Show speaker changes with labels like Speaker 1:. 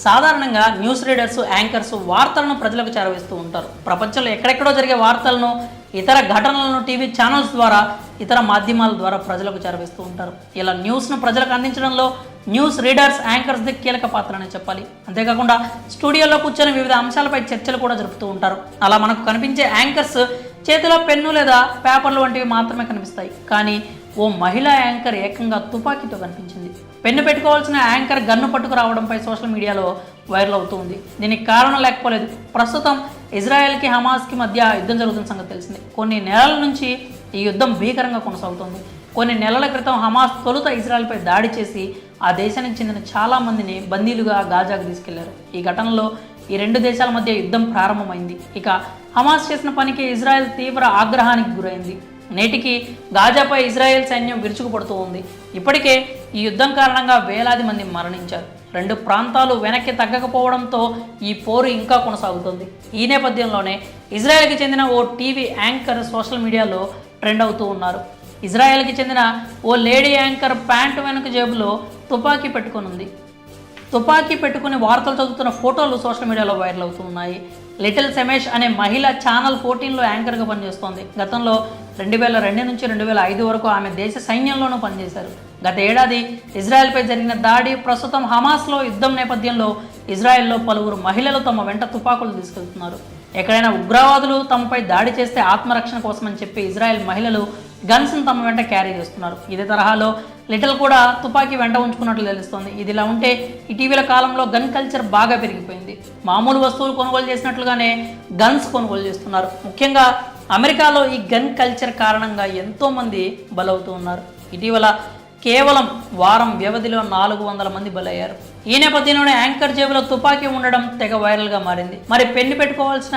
Speaker 1: సాధారణంగా news readers, anchors వార్తలను ప్రజలకు చేరవేస్తూ ఉంటారు. ప్రపంచంలో ఎక్కడెక్కడో జరిగే వార్తలను, ఇతర ఘటనలను టీవీ ఛానల్స్ ద్వారా, ఇతర మాధ్యమాల ద్వారా ప్రజలకు చేరవేస్తూ ఉంటారు. ఇలా న్యూస్ను ప్రజలకు అందించడంలో న్యూస్ రీడర్స్, యాంకర్స్ది కీలక పాత్ర అని చెప్పాలి. అంతేకాకుండా స్టూడియోలో కూర్చొని వివిధ అంశాలపై చర్చలు కూడా జరుపుతూ ఉంటారు. అలా మనకు కనిపించే యాంకర్స్ చేతిలో పెన్ను లేదా పేపర్లు వంటివి మాత్రమే కనిపిస్తాయి. కానీ ఓ మహిళా యాంకర్ ఏకంగా తుపాకీతో కనిపించింది. పెన్ను పెట్టుకోవాల్సిన యాంకర్ గన్ను పట్టుకు రావడంపై సోషల్ మీడియాలో వైరల్ అవుతుంది. దీనికి కారణం లేకపోలేదు. ప్రస్తుతం ఇజ్రాయెల్కి, హమాస్కి మధ్య యుద్ధం జరుగుతున్న సంగతి తెలిసింది. కొన్ని నెలల నుంచి ఈ యుద్ధం భీకరంగా కొనసాగుతుంది. కొన్ని నెలల క్రితం హమాస్ తొలుత ఇజ్రాయెల్పై దాడి చేసి ఆ దేశానికి చెందిన చాలామందిని బందీలుగా గాజాకు తీసుకెళ్లారు. ఈ ఘటనలో ఈ రెండు దేశాల మధ్య యుద్ధం ప్రారంభమైంది. ఇక హమాస్ చేసిన పనికి ఇజ్రాయెల్ తీవ్ర ఆగ్రహానికి గురైంది. నేటికి గాజాపై ఇజ్రాయెల్ సైన్యం విరుచుకుపడుతూ ఉంది. ఇప్పటికే ఈ యుద్ధం కారణంగా వేలాది మంది మరణించారు. రెండు ప్రాంతాలు వెనక్కి తగ్గకపోవడంతో ఈ పోరు ఇంకా కొనసాగుతుంది. ఈ నేపథ్యంలోనే ఇజ్రాయెల్కి చెందిన ఓ టీవీ యాంకర్ సోషల్ మీడియాలో ట్రెండ్ అవుతూ ఉన్నారు. ఇజ్రాయెల్కి చెందిన ఓ లేడీ యాంకర్ ప్యాంటు వెనుక జేబులో తుపాకీ పెట్టుకుని ఉంది. తుపాకీ పెట్టుకుని వార్తలు చదువుతున్న ఫోటోలు సోషల్ మీడియాలో వైరల్ అవుతూ ఉన్నాయి. లిటిల్ సెమేష్ అనే మహిళ ఛానల్ 14లో యాంకర్గా పనిచేస్తోంది. గతంలో 2002 నుంచి 2005 వరకు ఆమె దేశ సైన్యంలోనూ పనిచేశారు. గత ఏడాది ఇజ్రాయెల్పై జరిగిన దాడి, ప్రస్తుతం హమాస్లో యుద్ధం నేపథ్యంలో ఇజ్రాయెల్లో పలువురు మహిళలు తమ వెంట తుపాకులు తీసుకెళ్తున్నారు. ఎక్కడైనా ఉగ్రవాదులు తమపై దాడి చేస్తే ఆత్మరక్షణ కోసమని చెప్పి ఇజ్రాయెల్ మహిళలు గన్స్ను తమ వెంట క్యారీ చేస్తున్నారు. ఇదే తరహాలో లిటిల్ కూడా తుపాకీ వెంట ఉంచుకున్నట్లు తెలుస్తోంది. ఇదిలా ఉంటే ఇటీవల కాలంలో గన్ కల్చర్ బాగా పెరిగిపోయింది. మామూలు వస్తువులు కొనుగోలు చేసినట్లుగానే గన్స్ కొనుగోలు చేస్తున్నారు. ముఖ్యంగా అమెరికాలో ఈ గన్ కల్చర్ కారణంగా ఎంతోమంది బలవుతూ ఉన్నారు. ఇటీవల కేవలం వారం వ్యవధిలో 400 మంది బలయ్యారు. ఈ నేపథ్యంలోనే యాంకర్ జేబులో తుపాకీ ఉండడం తెగ వైరల్గా మారింది. మరి పెన్ను పెట్టుకోవాల్సిన